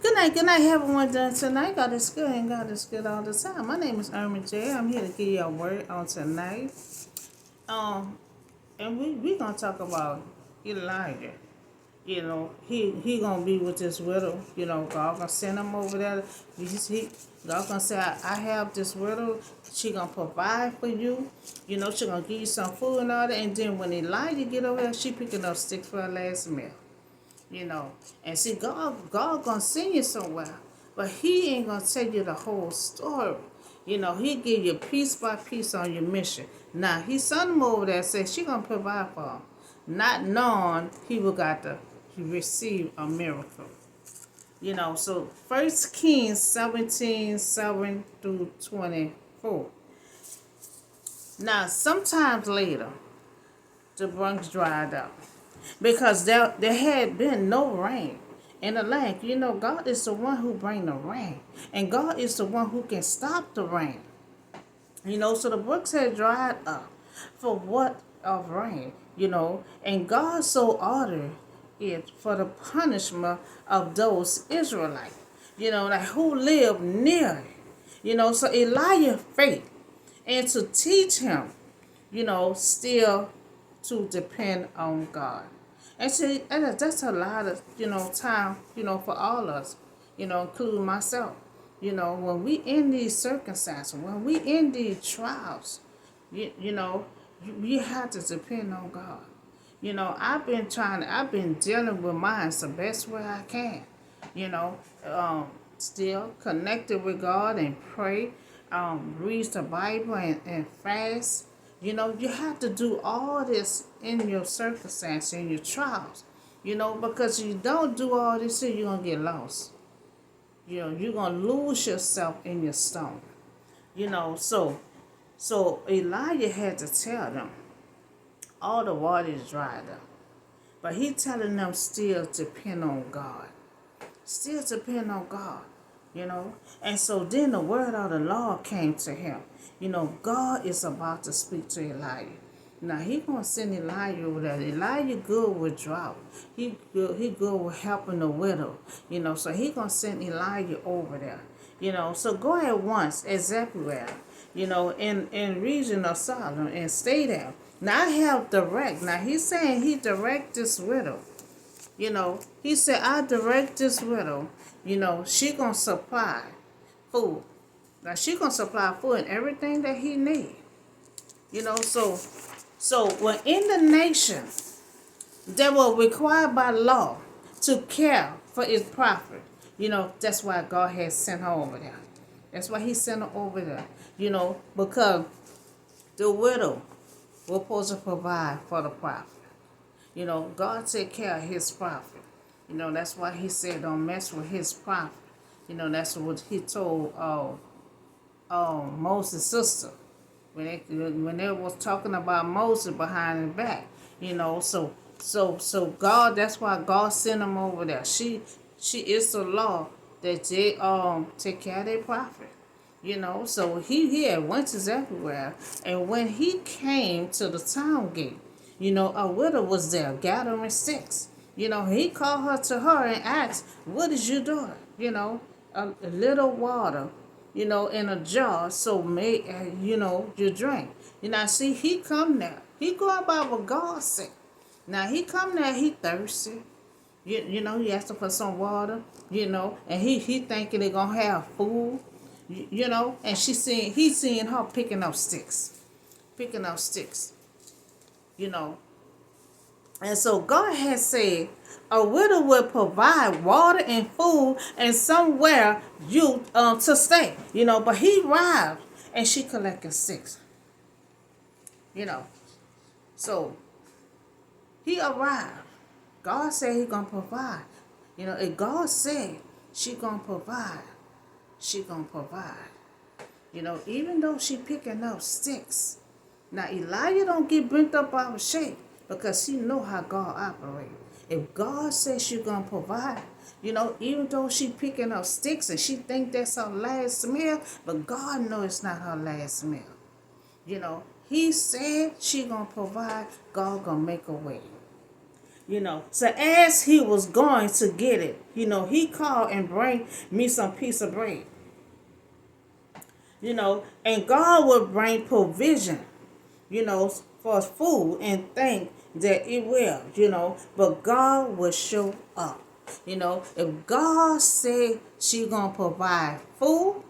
Good night, everyone. Done tonight. God is good and God is good all the time. My name is Irma J. I'm here to give you a word on tonight. Um, and we gonna talk about Elijah. He gonna be with this widow. God gonna send him over there. God gonna say, I have this widow. She gonna provide for you. She gonna give you some food and all that. And then when Elijah get over there, she picking up sticks for her last meal. And see, God gonna send you somewhere, but He ain't gonna tell you the whole story. He give you piece by piece on your mission. Now He sent him over there and said she gonna provide for him, not knowing he will got to receive a miracle. So First Kings 17:7-24. Now, sometimes later, the brooks dried up because there had been no rain in the land. God is the one who bring the rain, and God is the one who can stop the rain. So the brooks had dried up for what of rain, and God so ordered it for the punishment of those Israelites, like who lived near it. So Elijah faith and to teach him, still to depend on God. And see, that's a lot of, time, for all of us, including myself. When we in these circumstances, when we in these trials, you have to depend on God. I've been dealing with mine the best way I can, you know, still connected with God and pray, read the Bible and fast. You have to do all this in your circumstance, in your trials, because you don't do all this, you're going to get lost. You're going to lose yourself in your storm. So Elijah had to tell them, all the water is dried up. But he telling them still depend on God. Still depend on God, And so then the word of the Lord came to him. God is about to speak to Elijah. Now he gonna send Elijah over there. Elijah good with drought. He good with helping the widow. So he gonna send Elijah over there. So go at once at Zarephath, in region of Sodom and stay there. Now I have direct. Now he's saying he direct this widow. He said, I direct this widow, she gonna supply food. Now she gonna supply food and everything that he need. So when in the nation that were required by law to care for his prophet, that's why God has sent her over there. That's why he sent her over there, because the widow was supposed to provide for the prophet. God take care of his prophet. That's why he said don't mess with his prophet. That's what he told Moses' sister when they was talking about Moses behind his back. So God, that's why God sent him over there. She is the law that they take care of their prophet. So he had went to everywhere, and when he came to the town gate, a widow was there gathering sticks. He called her to her and asked, what is you doing? A little water, in a jar, so may, you drink. See, he come there. He go about what God said. Now, he come there, he thirsty. He asking for some water, and he thinking they going to have food, and he seeing her picking up sticks. Picking up sticks, And so God has said, a widow will provide water and food and somewhere you to stay. But he arrived and she collected sticks. So he arrived. God said he gonna provide. If God said she gonna provide, she gonna provide. Even though she picking up sticks. Now Elijah don't get bent up out of shape because he know how God operates. If God says she's going to provide, even though she picking up sticks and she think that's her last meal, but God knows it's not her last meal. He said she going to provide, God going to make a way. So as he was going to get it, he called and bring me some piece of bread. And God will bring provision, for food and think that it will, but God will show up. If God said she gonna provide food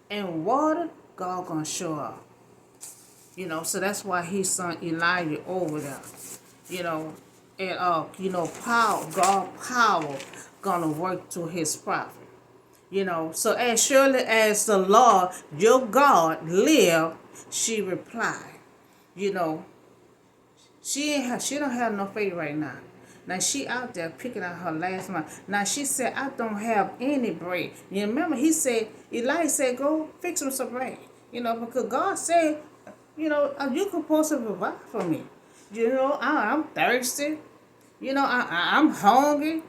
and water, God gonna show up. So that's why he sent Elijah over there. You know, and God power gonna work to his prophet. So as surely as the Lord your God live, she replied. You know, she don't have no faith right now. Now she out there picking out her last month. Now she said, I don't have any bread. You remember Elijah said, go fix him some bread. Because God said, you supposed to provide for me. I'm thirsty. I'm hungry.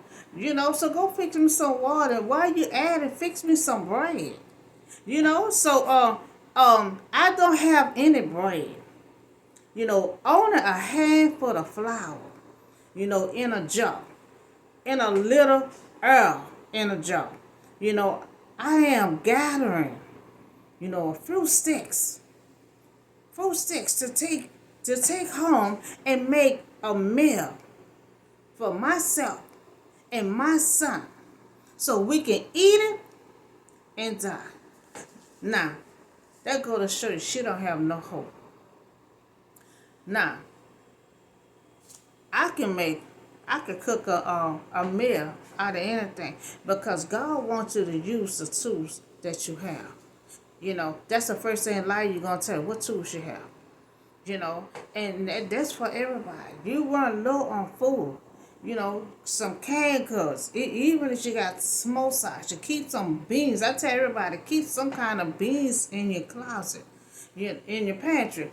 So go fix me some water. While you at it, fix me some bread. I don't have any bread. Only a handful of flour, in a jar, in a little oil in a jar. I am gathering, a few sticks to take home and make a meal for myself and my son, so we can eat it and die. Now, that go to show you she don't have no hope. Now, I can cook a meal out of anything because God wants you to use the tools that you have. That's the first thing in life you're going to tell you, what tools you have. And that's for everybody. You run low on food, some canned goods. Even if you got small size, you keep some beans. I tell everybody, keep some kind of beans in your closet, in your pantry.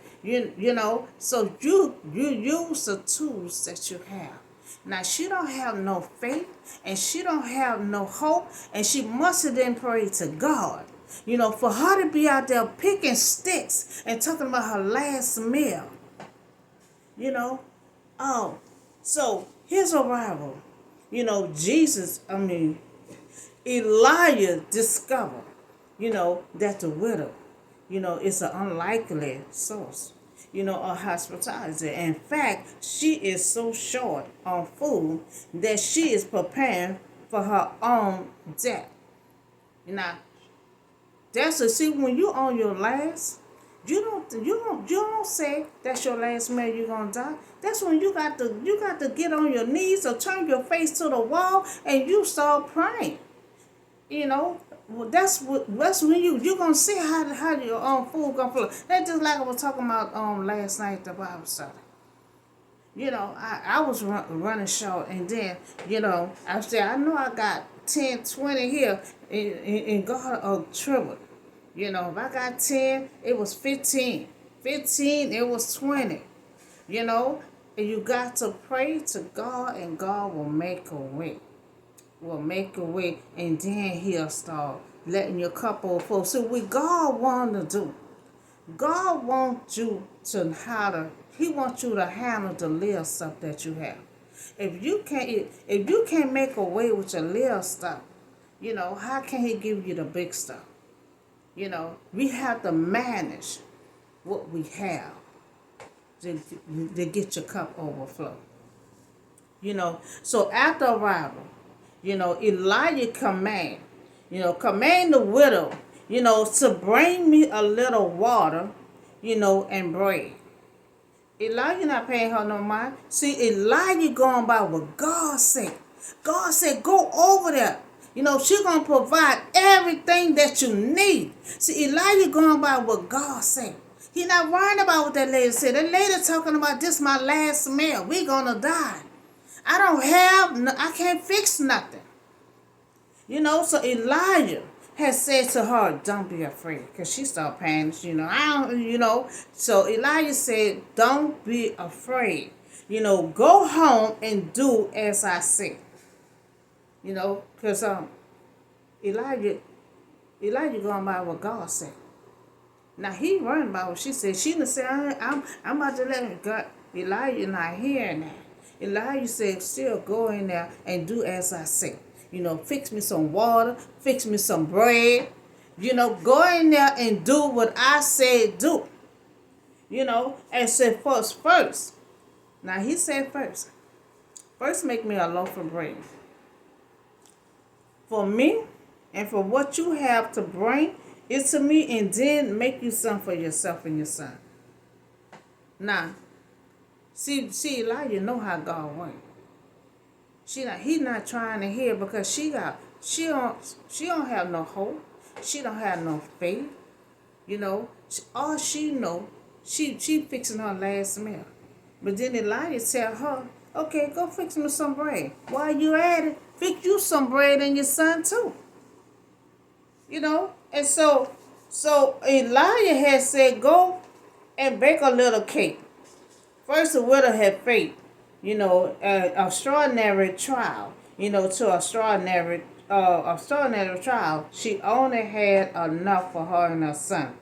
So you use the tools that you have. Now she don't have no faith, and she don't have no hope, and she must have then prayed to God. For her to be out there picking sticks and talking about her last meal. So here's a rival. Elijah discovered, that the widow, is an unlikely source, of hospitality. In fact, she is so short on food that she is preparing for her own death. Now, see, when you on your last, you don't say that's your last meal, you're gonna die. That's when you got to get on your knees or turn your face to the wall and you start praying. That's when you're gonna see how your own food gonna flow. That's just like I was talking about last night at the Bible study. I was running short, and then, I said, I know I got 10, 20 here, and God tripled. If I got 10, it was 15. 15, it was 20. And you got to pray to God, and God will make a way. And then he'll start letting your cup overflow. So what God want to do, God wants you He wants you to handle the little stuff that you have. If you can't make a way with your little stuff, how can He give you the big stuff? We have to manage what we have to get your cup overflow. So after a while, Elijah command the widow, to bring me a little water, and bread. Elijah not paying her no mind. See, Elijah going by what God said. God said, go over there. She going to provide everything that you need. See, Elijah going by what God said. He not worrying about what that lady said. That lady talking about, this my last meal. We going to die. I can't fix nothing. So Elijah has said to her, don't be afraid. Because she started panicking, So Elijah said, don't be afraid. Go home and do as I said. Because Elijah going by what God said. Now he running by what she said. She done said, I'm about to let God. Elijah not hearing that. Elijah said, still go in there and do as I say. Fix me some water, fix me some bread. Go in there and do what I said do. And said first. Now he said first. First make me a loaf of bread. For me and for what you have to bring it to me, and then make you some for yourself and your son. Now, see, Elijah know how God works. He not trying to hear because she don't have no hope. She don't have no faith. All she know, she fixing her last meal. But then Elijah tell her, okay, go fix me some bread. While you at it, fix you some bread and your son too. And so Elijah had said, go and bake a little cake. First, the widow had faith, extraordinary trial, to extraordinary trial. She only had enough for her and her son.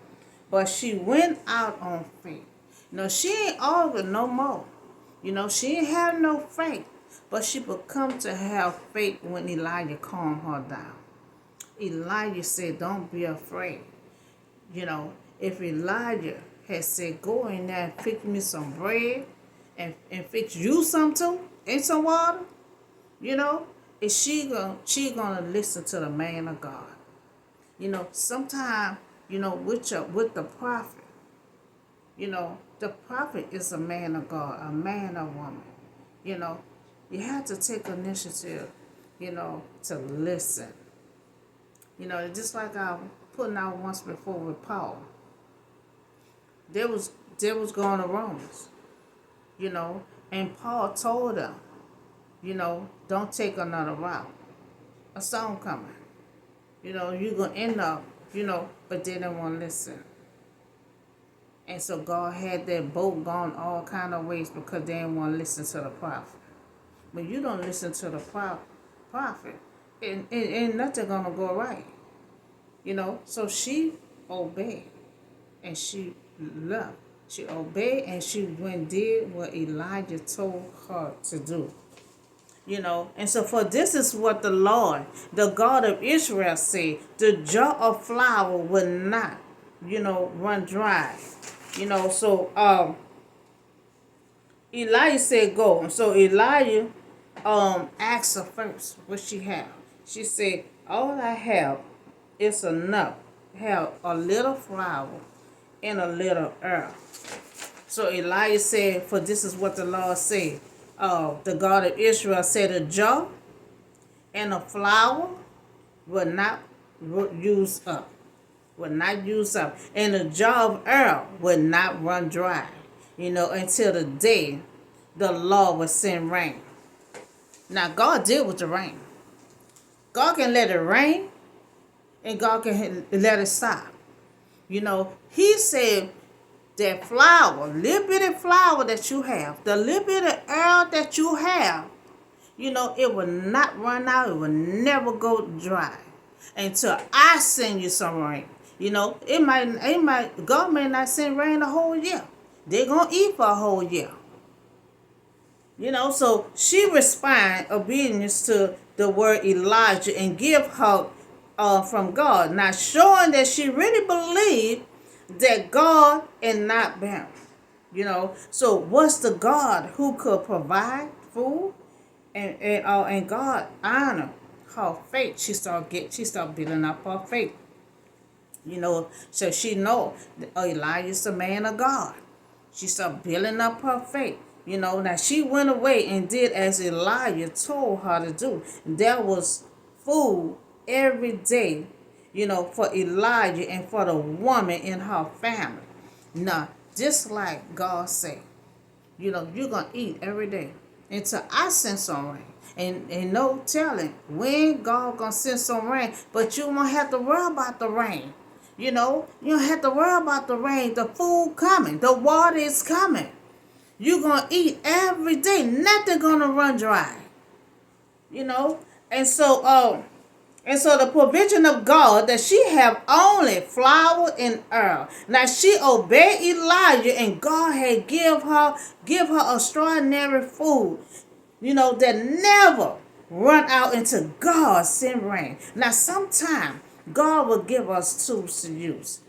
But she went out on faith. She ain't argued no more. She ain't have no faith. But she become to have faith when Elijah calmed her down. Elijah said, don't be afraid. If Elijah had said, go in there and fix me some bread and fix you some too, and some water, is she gonna listen to the man of God? Sometimes, with the prophet, the prophet is a man of God, a man or woman. You have to take initiative, to listen. Just like I was putting out once before with Paul. There was going to Romans, and Paul told them, don't take another route. A storm coming. You're going to end up, but they didn't want to listen. And so God had that boat gone all kind of ways because they didn't want to listen to the prophet. When you don't listen to the prophet, and nothing going to go right. So she obeyed and she loved. She obeyed and she went and did what Elijah told her to do. And so for this is what the Lord, the God of Israel said, the jar of flour will not, run dry. So Elijah said go. And so Elijah asked her first what she have. She said, all I have is enough. Have a little flour and a little oil. So Elijah said, for this is what the Lord said. The God of Israel said, a jar and a flour will not use up. Will not use up. And a jar of oil will not run dry. Until the day the Lord will send rain. Now God deal with the rain. God can let it rain and God can let it stop. He said that flour, little bit of flour that you have, the little bit of oil that you have, it will not run out. It will never go dry until I send you some rain. God may not send rain the whole year. They're going to eat for a whole year. So she responded obedience to the word Elijah and give her from God. Now showing that she really believed that God is not bound. So what's the God who could provide food and God honor her faith. She started building up her faith. So she know that Elijah's the man of God. She started building up her faith. Now she went away and did as Elijah told her to do. There was food every day, for Elijah and for the woman in her family. Now, just like God said, you're going to eat every day until I send some rain. And no telling when God going to send some rain, but you won't have to worry about the rain. You don't have to worry about the rain. The food coming. The water is coming. You're going to eat every day. Nothing going to run dry. And so the provision of God that she have only flour and oil. Now she obeyed Elijah and God had give her extraordinary food. that never run out into God send rain. Now, sometimes God will give us tools to use.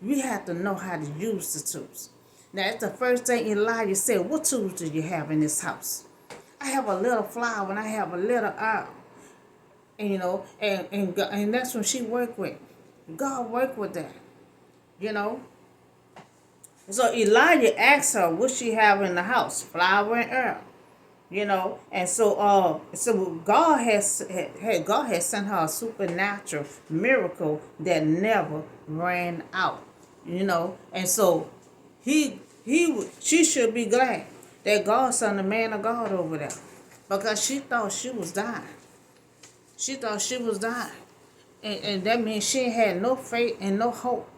We have to know how to use the tools. Now, that's the first thing Elijah said. What tools do you have in this house? I have a little flour and I have a little oil. And, and that's what she worked with. God worked with that, you know. So Elijah asked her what she have in the house, flour and oil. And so God has sent her a supernatural miracle that never ran out. And so she should be glad that God sent a man of God over there, because she thought she was dying. And that means she had no faith and no hope.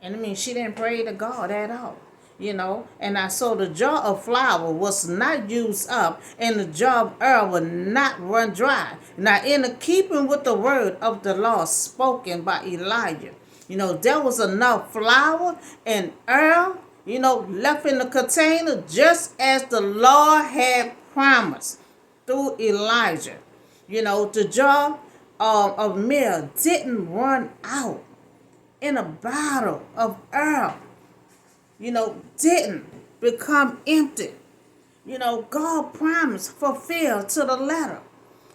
And I mean, she didn't pray to God at all. And I saw the jar of flour was not used up, and the jar of oil would not run dry. Now, in the keeping with the word of the Lord spoken by Elijah, there was enough flour and oil, left in the container, just as the Lord had promised through Elijah. The jar of meal didn't run out, in a bottle of oil, didn't become empty. God promised fulfilled to the letter,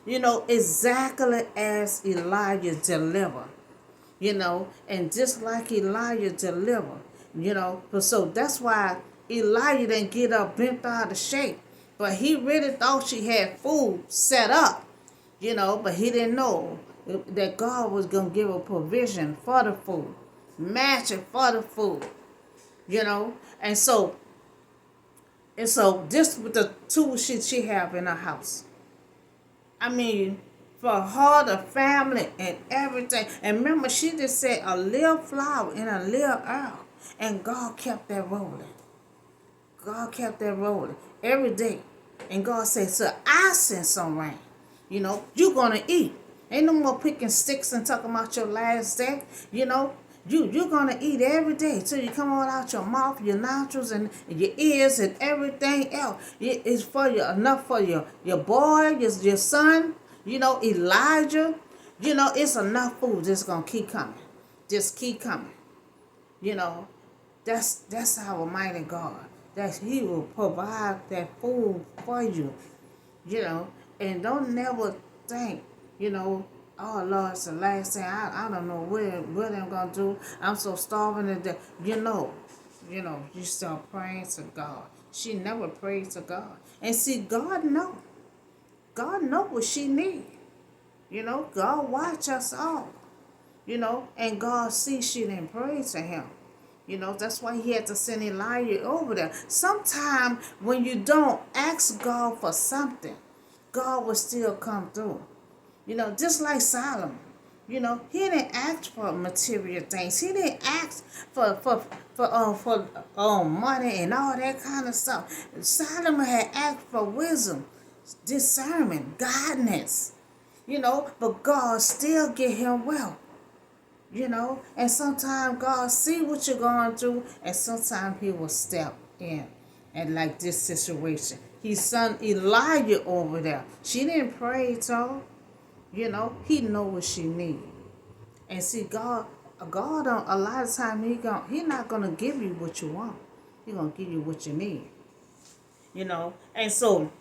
exactly as Elijah delivered, and just like Elijah delivered, so that's why Elijah didn't get up bent out of shape, but he really thought she had food set up, but he didn't know that God was going to give a provision for the food, matching for the food, and so this with the tools she have in her house. I mean, for her, the family, and everything. And remember, she just said a little flour and a little oil, and God kept that rolling. God kept that rolling every day. And God said, so I send some rain. You're going to eat. Ain't no more picking sticks and talking about your last day. You're going to eat every day till you come all out your mouth, your nostrils, and your ears, and everything else. It's for you, enough for your boy, your son, Elijah. It's enough food that's going to keep coming. Just keep coming. That's our mighty God. That He will provide that food for you. And don't never think, oh Lord, it's the last thing. I don't know what I'm gonna do. I'm so starving to death. You start praying to God. She never prayed to God. And see, God know. God know what she need. God watch us all. And God see she didn't pray to Him. That's why He had to send Elijah over there. Sometimes when you don't ask God for something, God will still come through. Just like Solomon. He didn't ask for material things. He didn't ask for money and all that kind of stuff. Solomon had asked for wisdom, discernment, guidance. But God still give him wealth. And sometimes God see what you're going through, and sometimes He will step in. And like this situation, He sent Elijah over there. She didn't pray to her. He know what she need. And see, God don't, a lot of time He not gonna give you what you want. He gonna give you what you need. And so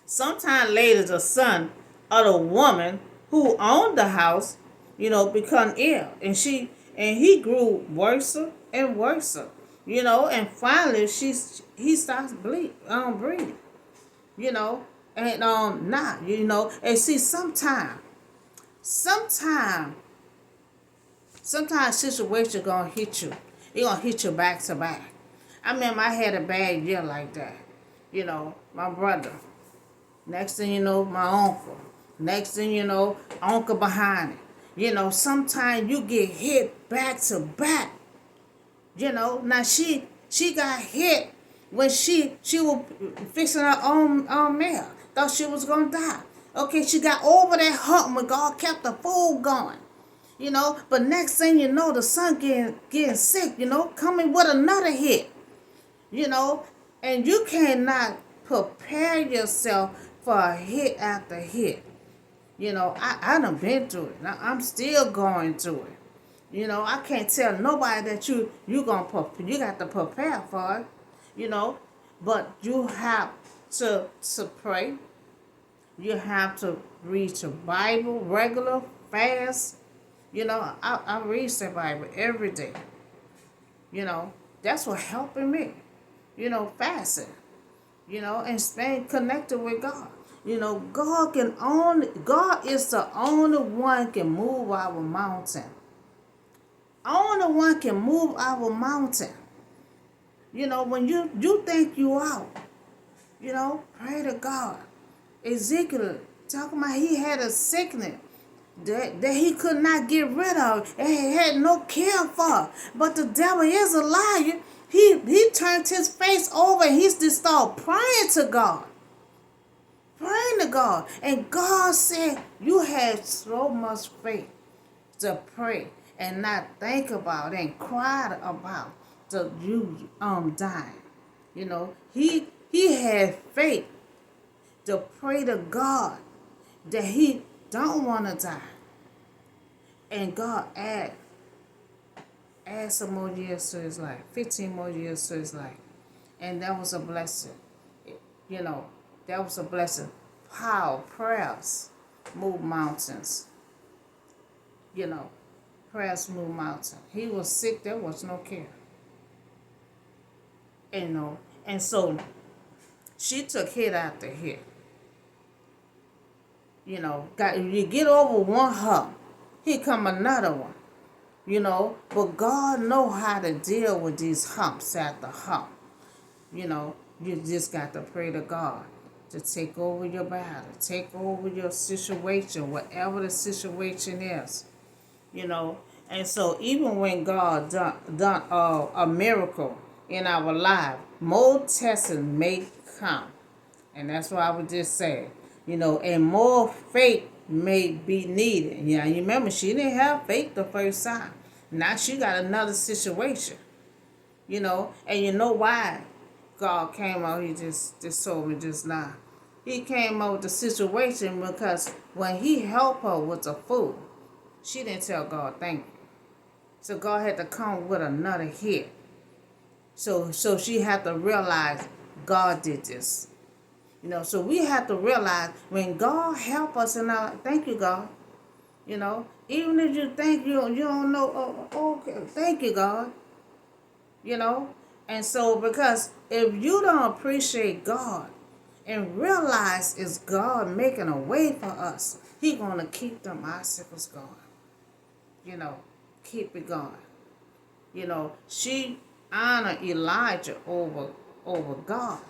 sometime later, the son of the woman who owned the house, become ill, and he grew worse and worse, and finally he starts breathing, and not, and see, sometimes situation gonna hit you. It gonna hit you back to back. I remember I had a bad year like that. My brother. Next thing you know, my uncle. Next thing you know, uncle behind it. Sometimes you get hit back to back. Now she got hit when she was fixing her own meal. Thought she was gonna die. Okay, she got over that hump when God kept the food going. But next thing you know, the son getting sick, coming with another hit. And you cannot prepare yourself for a hit after hit. I done been through it. Now I'm still going through it. I can't tell nobody that you got to prepare for it. But you have to pray. You have to read your Bible regular, fast. I read the Bible every day. That's what helping me. Fasting. And staying connected with God. God is the only one can move our mountain. Only one can move our mountain. When you think you out, pray to God. Ezekiel talking about he had a sickness that he could not get rid of and he had no care for. But the devil is a liar. He turned his face over and he just started praying to God. Praying to God. And God said, you had so much faith to pray and not think about and cry about you dying. He had faith to pray to God that he don't want to die. And God add some more years to his life, 15 more years to his life. And that was a blessing. That was a blessing. How prayers move mountains. Prayers move mountains. He was sick, there was no care. And so she took hit after hit. You get over one hump, here come another one. But God know how to deal with these humps after hump. You just got to pray to God to take over your battle, take over your situation, whatever the situation is. And so even when God done a miracle in our life, more testing may come. And that's why I would just say, and more faith may be needed. You remember she didn't have faith the first time. Now she got another situation. And you know why God came out, he just told me just now. He came out with the situation because when he helped her with the food, she didn't tell God thank you. So God had to come with another hit. So she had to realize God did this. So we have to realize when God help us in our, thank you, God. Even if you think you don't know, okay, thank you, God. And so because if you don't appreciate God and realize it's God making a way for us, he going to keep them icicles going. Keep it going. She honored Elijah over God.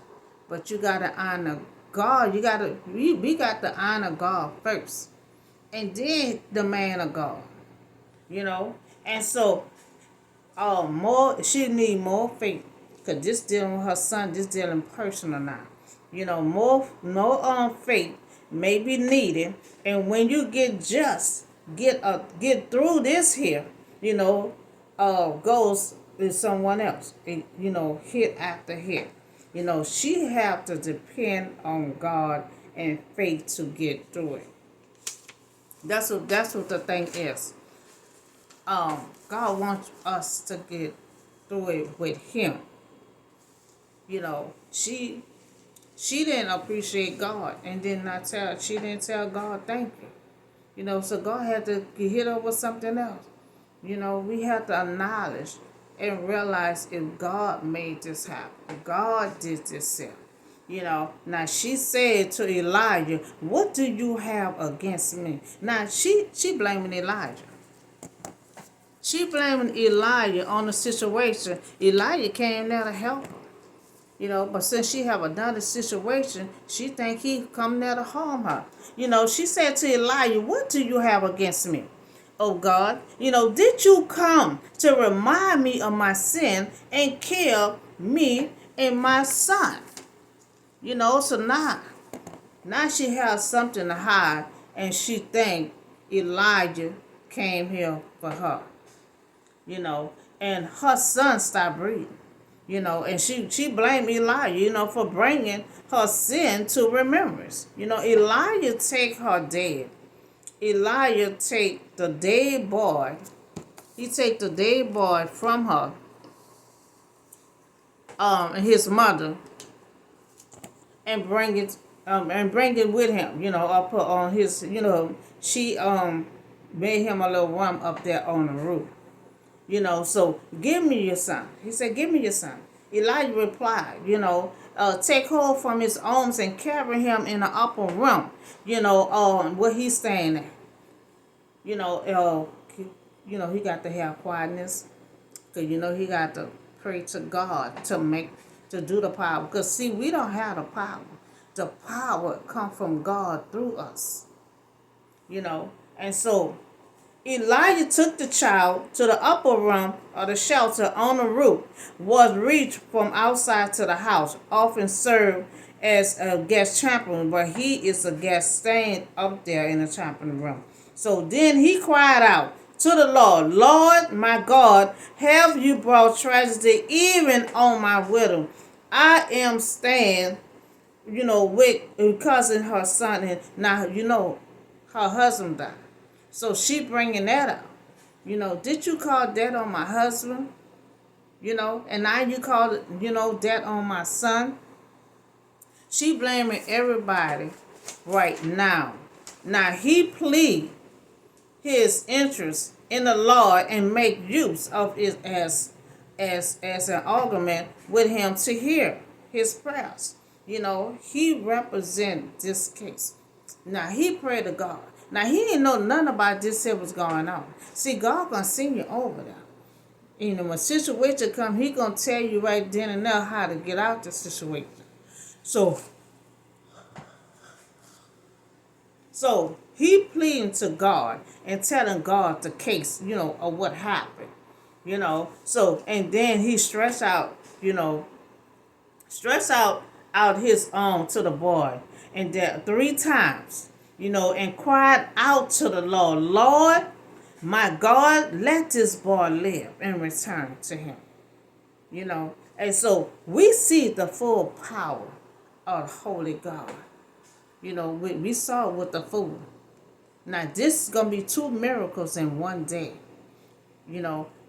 But you got to honor God. We got to honor God first. And then the man of God. And so she need more faith. Because this dealing with her son, this dealing personal now. More faith may be needed. And when you get through this here, goes with someone else. Hit after hit. She have to depend on God and faith to get through it. That's what the thing is. God wants us to get through it with him. She didn't appreciate God and she didn't tell God thank you. So God had to hit her with something else. We have to acknowledge and realize if God made this happen. God did this here. Now she said to Elijah, what do you have against me? Now she blaming Elijah. She blaming Elijah on the situation. Elijah came there to help her. But since she have another situation, she think he come there to harm her. She said to Elijah, what do you have against me? Oh God, did you come to remind me of my sin and kill me and my son? So now she has something to hide and she think Elijah came here for her. And her son stopped breathing. And she blamed Elijah, for bringing her sin to remembrance. Elijah take her dead. Elijah take the dead boy. He take the dead boy from her, and his mother, and bring it with him. Up on his, she made him a little room up there on the roof. So give me your son. He said, give me your son. Elijah replied, take hold from his arms and carry him in the upper room, where he's staying at. He got to have quietness. Because, he got to pray to God to do the power. Because, see, we don't have the power. The power come from God through us. And so Elijah took the child to the upper room of the shelter on the roof, was reached from outside to the house, often served as a guest chaplain, but he is a guest staying up there in the chaplain room. So then he cried out to the Lord, Lord, my God, have you brought tragedy even on my widow? I am staying, with cousin her son, and now, her husband died. So she bringing that up. Did you call that on my husband? And now you call it, that on my son? She blaming everybody right now. Now he plead his interest in the Lord and make use of it as an argument with him to hear his prayers. He represent this case. Now he prayed to God. Now he didn't know nothing about this that was going on. See, God gonna send you over there. When situation come, he gonna tell you right then and there how to get out the situation. So he pleading to God and telling God the case, of what happened. So, and then he stressed out his own to the boy, and that 3 times, and cried out to the Lord, Lord, my God, let this boy live and return to him. And so we see the full power of Holy God. We saw with the food. Now this is gonna be 2 miracles in one day.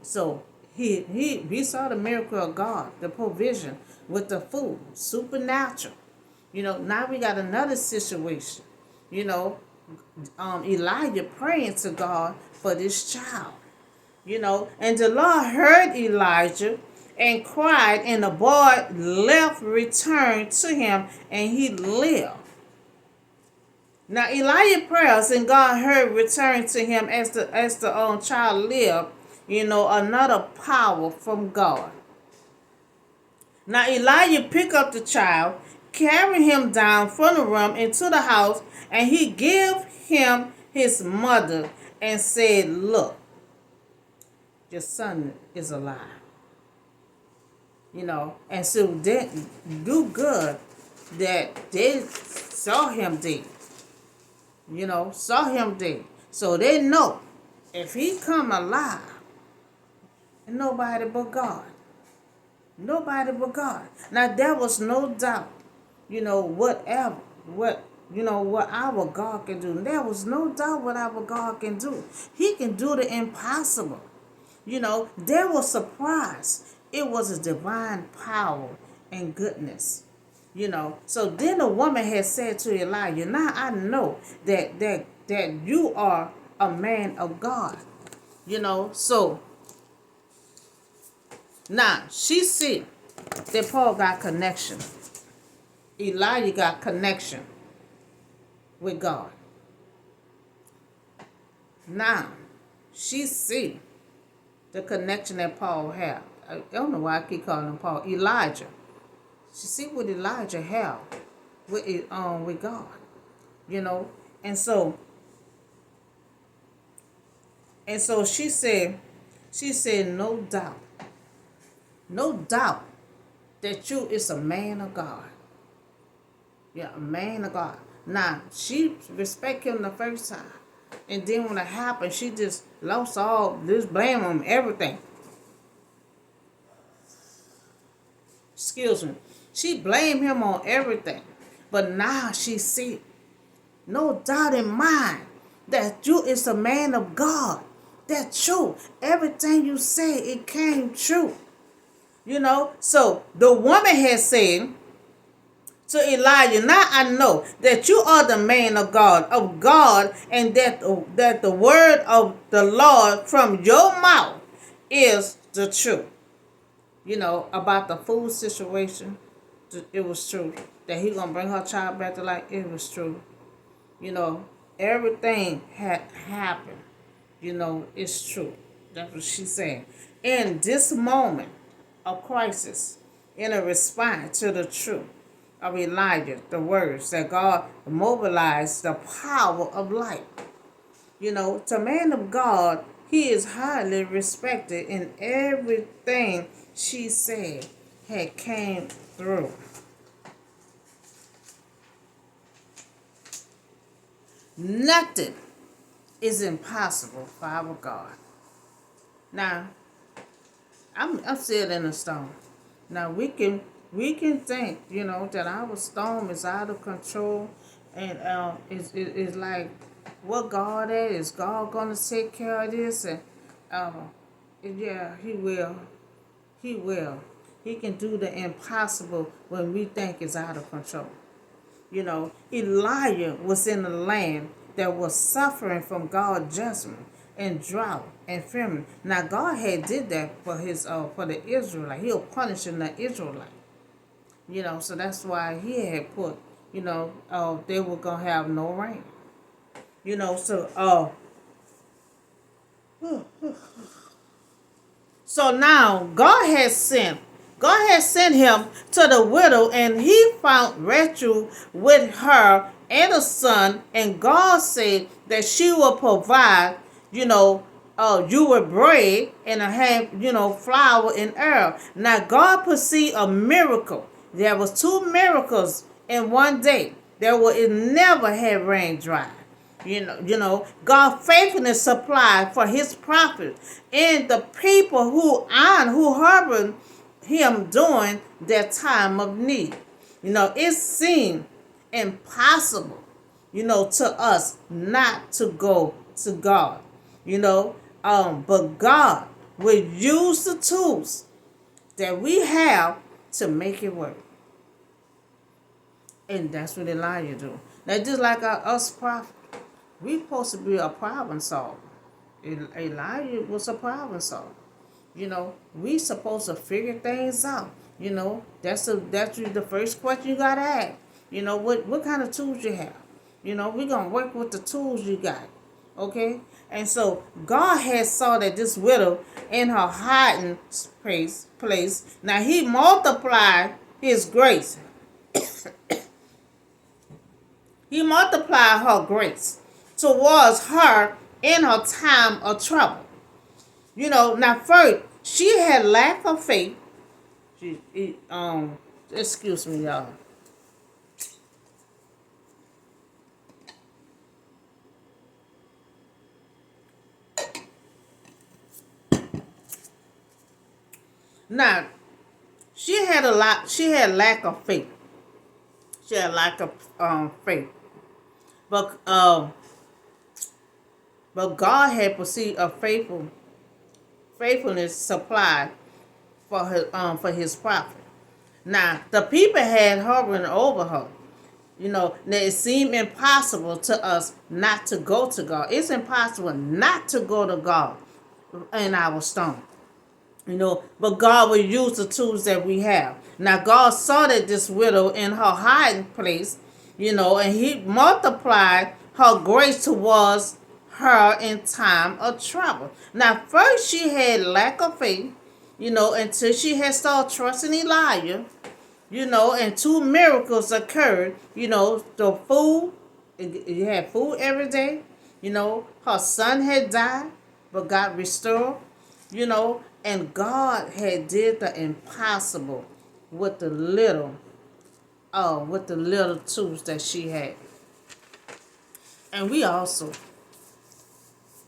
So we saw the miracle of God, the provision with the food, supernatural. Now we got another situation. Elijah praying to God for this child. And the Lord heard Elijah and cried, and the boy returned to him, and he lived. Now Elijah prayers and God heard return to him as the child lived. Another power from God. Now Elijah picked up the child, carried him down from the room into the house, and he gave him his mother and said, look, your son is alive. And so they do good that they saw him dead. Saw him dead. So they know if he come alive, nobody but God. Nobody but God. Now there was no doubt, what our God can do. There was no doubt what our God can do. He can do the impossible. They were surprised. It was a divine power and goodness. So then the woman had said to Elijah, now I know that you are a man of God. So now she see that Paul got connection. Elijah got connection with God. Now she see the connection that Paul had. I don't know why I keep calling him Paul. Elijah. She see what Elijah had with God. And so she said, no doubt that you is a man of God. Yeah, a man of God. Now, she respect him the first time. And then when it happened, she just lost all this blame on everything. excuse me, she blamed him on everything. But now she see, no doubt in mind, that you is a man of God. That's true. Everything you say, it came true. So the woman had said to Elijah, now I know that you are the man of God, and that the word of the Lord from your mouth is the truth. About the food situation, it was true. That he gonna bring her child back to life, it was true. You know, everything had happened. It's true. That's what she said. In this moment of crisis, in a response to the truth of Elijah, the words that God mobilized the power of light. The man of God, he is highly respected, in everything she said had came through. Nothing is impossible for our God. Now, I'm still in a storm. Now we can think, that our storm is out of control, and it's like, what God at? Is God gonna take care of this? And yeah, He will. He will. He can do the impossible when we think it's out of control. Elijah was in a land that was suffering from God's judgment and drought and famine. Now God had did that for the Israelite. He was punishing the Israelite. So that's why He had put, they were gonna have no rain. So now God has sent him to the widow, and he found refuge with her and a son. And God said that she will provide, you with bread and a half, flour and oil. Now God perceived a miracle. There was two miracles in one day. There will it never have rain dry. God faithfulness supply for His prophet and the people who harbored Him during their time of need. It seemed impossible, to us not to go to God. But God will use the tools that we have to make it work. And that's what Elijah do. Now, just like us prophets, we supposed to be a problem solver. Elijah was a problem solver. We supposed to figure things out. That's the first question you gotta ask. What kind of tools you have. We're gonna work with the tools you got. Okay? And so God had saw that this widow in her hiding place. Now He multiplied His grace. He multiplied her grace towards her in her time of trouble. Now first, she had lack of faith. Excuse me, y'all. Now, she had lack of faith. She had lack of faith. But God had perceived a faithfulness supplied for His prophet. Now the people had hovering over her. Now it seemed impossible to us not to go to God. It's impossible not to go to God in our storm. But God will use the tools that we have. Now God saw that this widow in her hiding place, and He multiplied her grace towards her in time of trouble. Now first she had lack of faith, until she had started trusting Elijah, and two miracles occurred. The food, you had food every day. Her son had died, but got restored. And God had did the impossible with the little tools that she had. And we also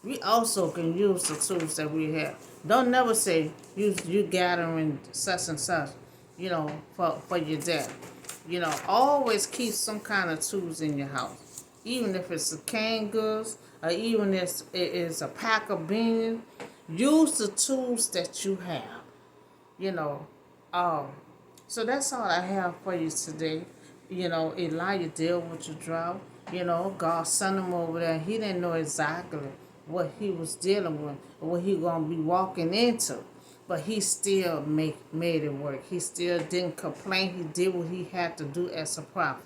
can use the tools that we have. Don't never say you gathering such and such. for your day. Always keep some kind of tools in your house. Even if it's a canned goods, or even if it is a pack of beans, use the tools that you have. You know, um, so that's all I have for you today. Elijah dealt with the drought. God sent him over there. He didn't know exactly what he was dealing with, or what he gonna be walking into. But he still made it work. He still didn't complain. He did what he had to do as a prophet.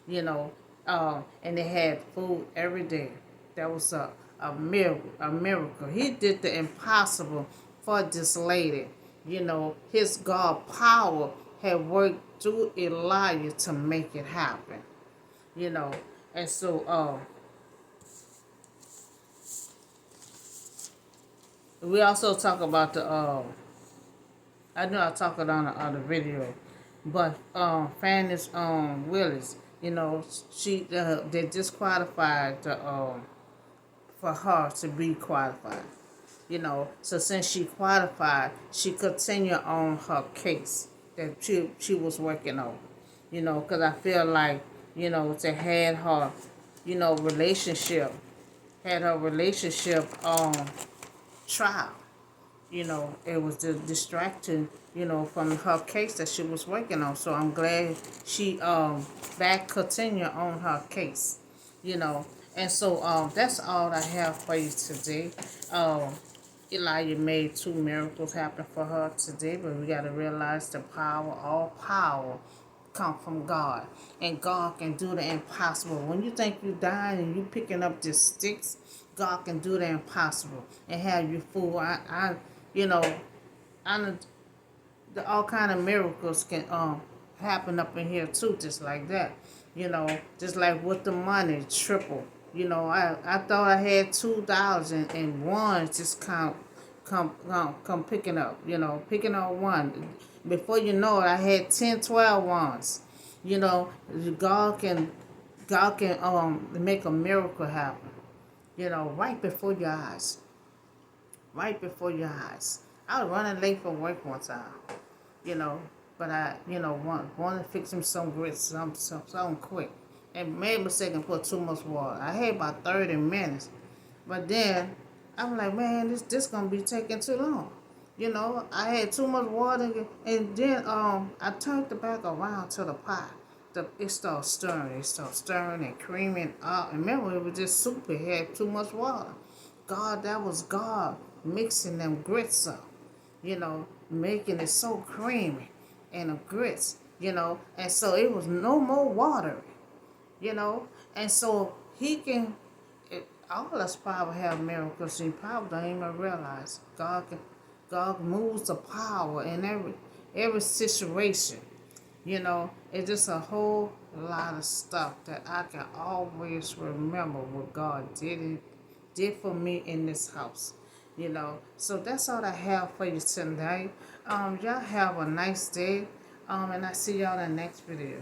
You know, and they had food every day. That was a miracle. A miracle. He did the impossible for this lady. His God power had worked through Elijah to make it happen. You know, and so we also talk about the I know I talked on the other video, but Fannis Willis, she they disqualified for her to be qualified. So since she qualified, she continued on her case that she was working on. Because I feel like to had her relationship on trial. It was the distraction, from her case that she was working on. So I'm glad she back continue on her case, you know. And so that's all I have for you today. Elijah made 2 miracles happen for her today, but we got to realize all power come from God. And God can do the impossible. When you think you're dying and you picking up the sticks, God can do the impossible and have you full. You know, I all kind of miracles can happen up in here too, just like that. Just like with the money, triple. I thought I had 2,000 and one just come picking up. Picking up one. Before you know it, I had 10, 12 ones. You know, God can make a miracle happen. Right before your eyes. Right before your eyes. I was running late for work one time, you know, but I, wanted to fix him some grits, something quick. And made a mistake and put too much water. I had about 30 minutes. But then, I'm like, man, this gonna be taking too long. I had too much water, and then I turned the back around to the pot. It started stirring. It started stirring and creaming up. And remember, it was just soup. It had too much water. God, that was God mixing them grits up, making it so creamy and the grits, and so it was no more water, and so he can, all us probably have miracles. You probably don't even realize God moves the power in every situation. It's just a whole lot of stuff that I can always remember what God did for me in this house. So that's all I have for you tonight. Y'all have a nice day. And I see y'all in the next video.